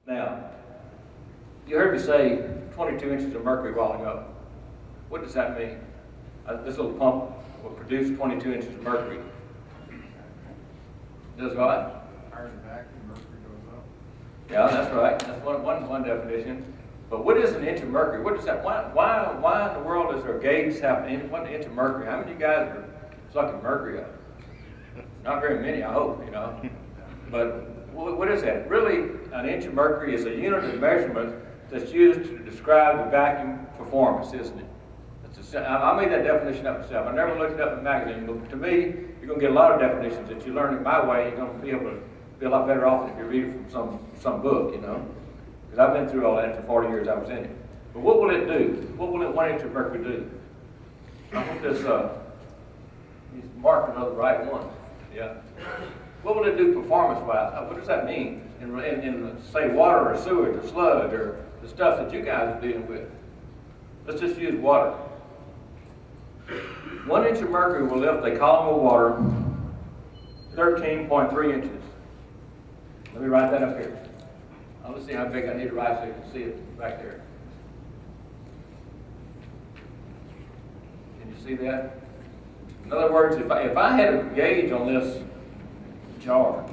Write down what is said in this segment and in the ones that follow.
Now, you heard me say 22 inches of mercury a while ago. What does that mean? This little pump will produce 22 inches of mercury. Does what? Higher the vacuum, mercury goes up. Yeah, that's right. That's one definition. But what is an inch of mercury? What is that? Why in the world is there a gauge happening? 1 inch of mercury? How many of you guys are sucking mercury up? Not very many, I hope, you know. But what is that? Really, an inch of mercury is a unit of measurement that's used to describe the vacuum performance, isn't it? I made that definition up myself. I never looked it up in a magazine, but to me, you're going to get a lot of definitions that you learn it my way. You're going to be able to be a lot better off if you read it from some book, you know. Because I've been through all that for 40 years I was in it. But what will it do? What will 1 inch of mercury do? I want this, he's marked another right one. Yeah. What will it do performance-wise? What does that mean in say, water or sewage or sludge or the stuff that you guys are dealing with? Let's just use water. 1 inch of mercury will lift a column of water 13.3 inches. Let me write that up here. Let's see how big I need to write so you can see it back there. Can you see that? In other words, if I had a gauge on this jar,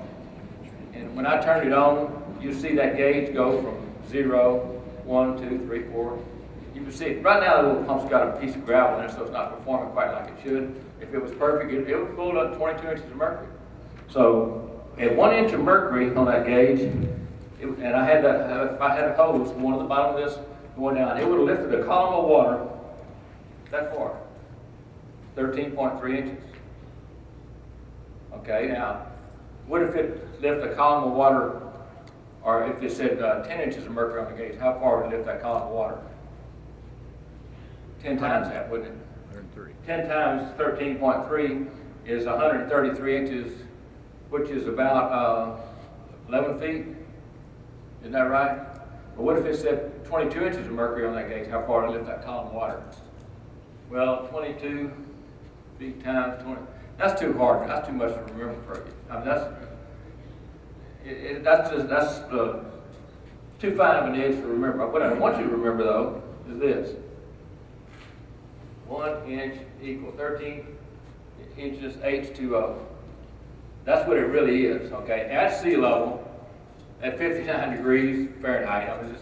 and when I turned it on, you see that gauge go from 0, 1, 2, 3, 4. You can see it. Right now the little pump's got a piece of gravel in it, so it's not performing quite like it should. If it was perfect, it would pull up 22 inches of mercury. So at 1 inch of mercury on that gauge, and I had that, if I had a hose going to the bottom of this going down, it would have lifted a column of water that far, 13.3 inches. Okay, now, what if it lifted a column of water, or if it said 10 inches of mercury on the gauge, how far would it lift that column of water? 10 times that, wouldn't it? 103. 10 times 13.3 is 133 inches, which is about 11 feet. Isn't that right? But what if it said 22 inches of mercury on that gauge? How far to lift that column of water? Well, 22 feet times 20. That's too hard. That's too much to remember for you. I mean, that's too fine of an edge to remember. What I want you to remember, though, is this. 1 inch equals 13 inches H2O. That's what it really is, okay? At sea level, at 59 degrees Fahrenheit. I mean,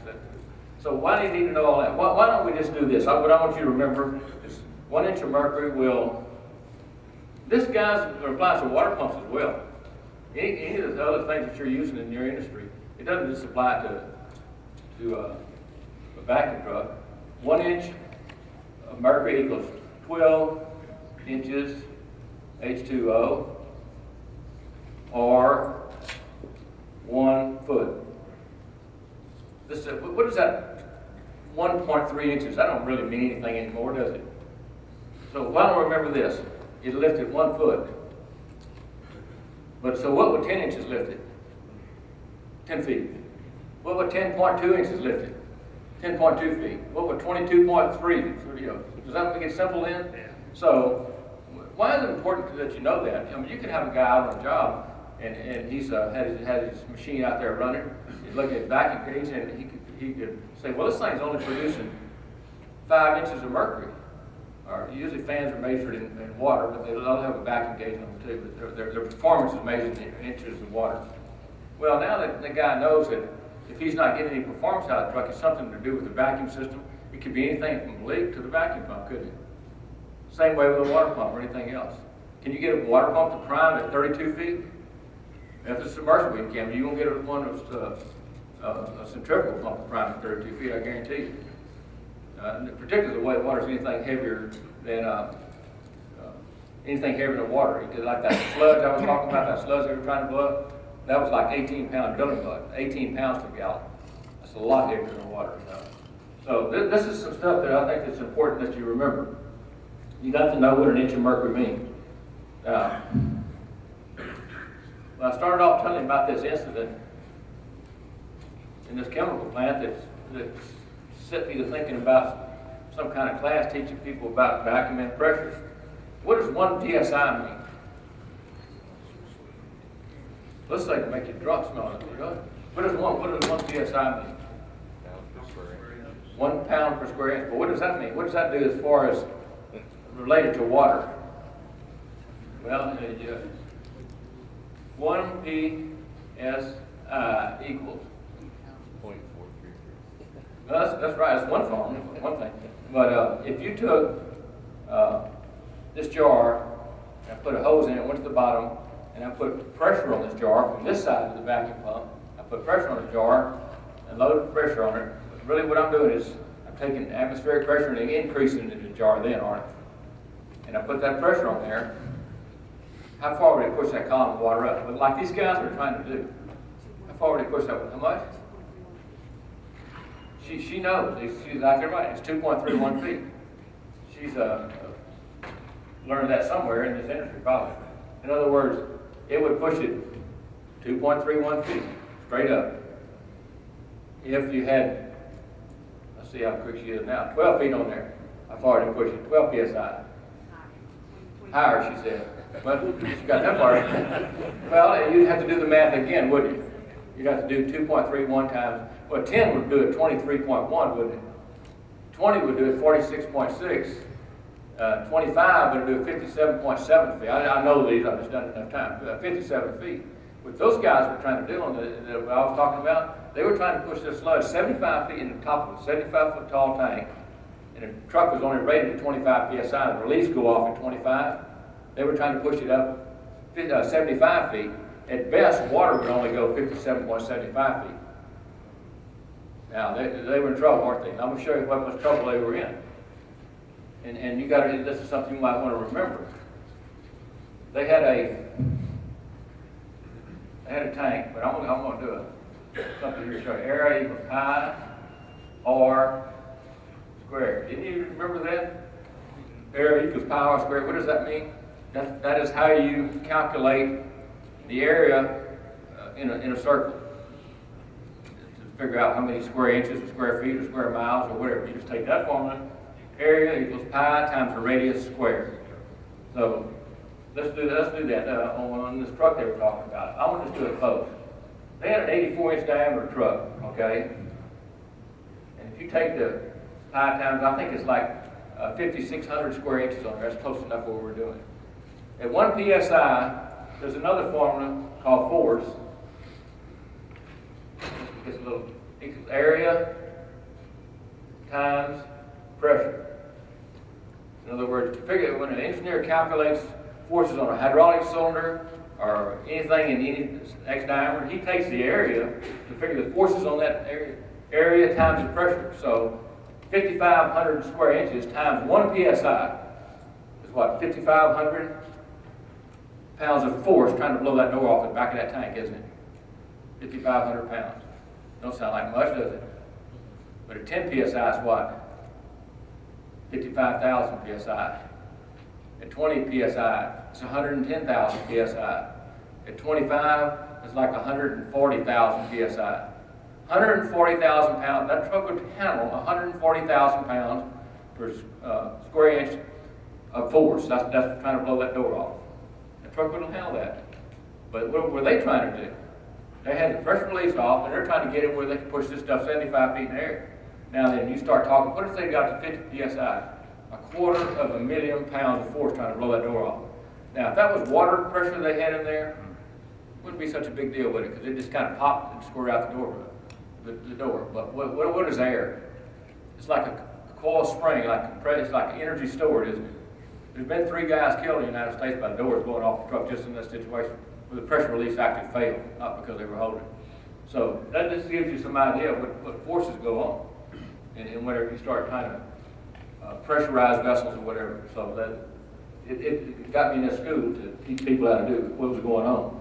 so why do you need to know all that? Why don't we just do this? What I want you to remember is 1 inch of mercury will, this, guys, applies to water pumps as well. Any of the other things that you're using in your industry, it doesn't just apply to a vacuum truck. 1 inch of mercury equals 12 inches H2O, or 1 foot. What is that 1.3 inches? That don't really mean anything anymore, does it? So why don't we remember this? It lifted 1 foot. But so what would 10 inches lift it? 10 feet. What would 10.2 inches lift it? 10.2 feet. What would 22.3? You know, does that make it simple then? Yeah. So why is it important that you know that? I mean, you can have a guy out on a job and he's had his machine out there running. He's looking at vacuum gauge, and he could say, well, this thing's only producing 5 inches of mercury. Or usually fans are measured in water, but they'll have a vacuum gauge on them too. But their performance is measured in inches of water. Well, now that the guy knows that if he's not getting any performance out of the truck, it's something to do with the vacuum system. It could be anything from the leak to the vacuum pump, couldn't it? Same way with a water pump or anything else. Can you get a water pump to prime at 32 feet? If it's submersible, you can. You won't get one that's a centrifugal pump to prime at 32 feet, I guarantee you. Particularly the way water is anything heavier than water. Because like that sludge I was talking about, that sludge they were trying to blow up, that was like 18-pound building blood, 18 pounds per gallon. That's a lot heavier than water. So this is some stuff that I think is important that you remember. You got to know what an inch of mercury means. Well, I started off telling you about this incident in this chemical plant that set me to thinking about some kind of class teaching people about vacuum and pressures. What does 1 psi mean? Let's say to make you drunk smelling it, you know? What does one PSI mean? 1 pound per square inch. But what does that mean? What does that do as far as related to water? Well, 1 PSI equals. Well, that's right. That's one formula, one thing. But if you took this jar and I put a hose in it, went to the bottom, and I put pressure on this jar from this side of the vacuum pump, I put pressure on the jar and loaded pressure on it. But really, what I'm doing is I'm taking atmospheric pressure and increasing it in the jar, then, aren't I? And I put that pressure on there. How far would it push that column of water up? But like these guys are trying to do. How far would it push that? How much? She knows. She's exactly right. It's 2.31 feet. She's learned that somewhere in this industry, probably. In other words, it would push it 2.31 feet straight up. If you had, let's see how quick she is now, 12 feet on there. How far did it push it? 12 psi. Higher, she said. But she got that far. Well, you'd have to do the math again, wouldn't you? You'd have to do 2.31 times. Well, 10 would do it 23.1, wouldn't it? 20 would do it 46.6. 25 would do it 57.7 feet. I know these, I've just done it enough time. 57 feet. What those guys were trying to do on what I was talking about, they were trying to push this sludge 75 feet in the top of a 75-foot tall tank, and the truck was only rated at 25 psi. The release go off at 25. They were trying to push it up 75 feet. At best, water would only go 57.75 feet. Now, they were in trouble, weren't they? I'm going to show you what much trouble they were in. And you got to, this is something you might want to remember. They had a tank, but I'm going to do something here to show you. Area equals pi r squared. Didn't you remember that? Area equals pi r squared. What does that mean? That is how you calculate the area in a circle. To figure out how many square inches or square feet or square miles or whatever. You just take that formula. Area equals pi times the radius squared. So let's do that on this truck they were talking about. I want to just do it close. They had an 84-inch diameter truck, okay? And if you take the pi times, I think it's like 5,600 square inches on there. That's close enough for what we're doing. At 1 psi, there's another formula called force. It's a little equals area times pressure. In other words, to figure when an engineer calculates forces on a hydraulic cylinder or anything in any X diameter, he takes the area to figure the forces on that area times the pressure. So 5,500 square inches times 1 psi is what? 5,500 pounds of force trying to blow that door off the back of that tank, isn't it? 5,500 pounds. Don't sound like much, does it? But at 10 psi is what? 55,000 psi. At 20 psi, it's 110,000 psi. At 25, it's like 140,000 psi. 140,000 pounds, that truck would handle 140,000 pounds per square inch of force. That's trying to blow that door off. The truck wouldn't handle that. But what were they trying to do? They had the pressure release off, and they're trying to get it where they can push this stuff 75 feet in the air. Now then, you start talking, what if they got to 50 psi? 250,000 pounds of force trying to blow that door off. Now, if that was water pressure they had in there, it wouldn't be such a big deal with it, because it just kind of popped and squirted out the door. But what is air? It's like a coiled spring, it's like energy stored, isn't it? There's been 3 guys killed in the United States by the doors blowing off the truck just in this situation, where the pressure release actually failed, not because they were holding it. So that just gives you some idea of what forces go on. And whenever you start trying to pressurize vessels or whatever. So that it got me in that school to teach people how to do what was going on.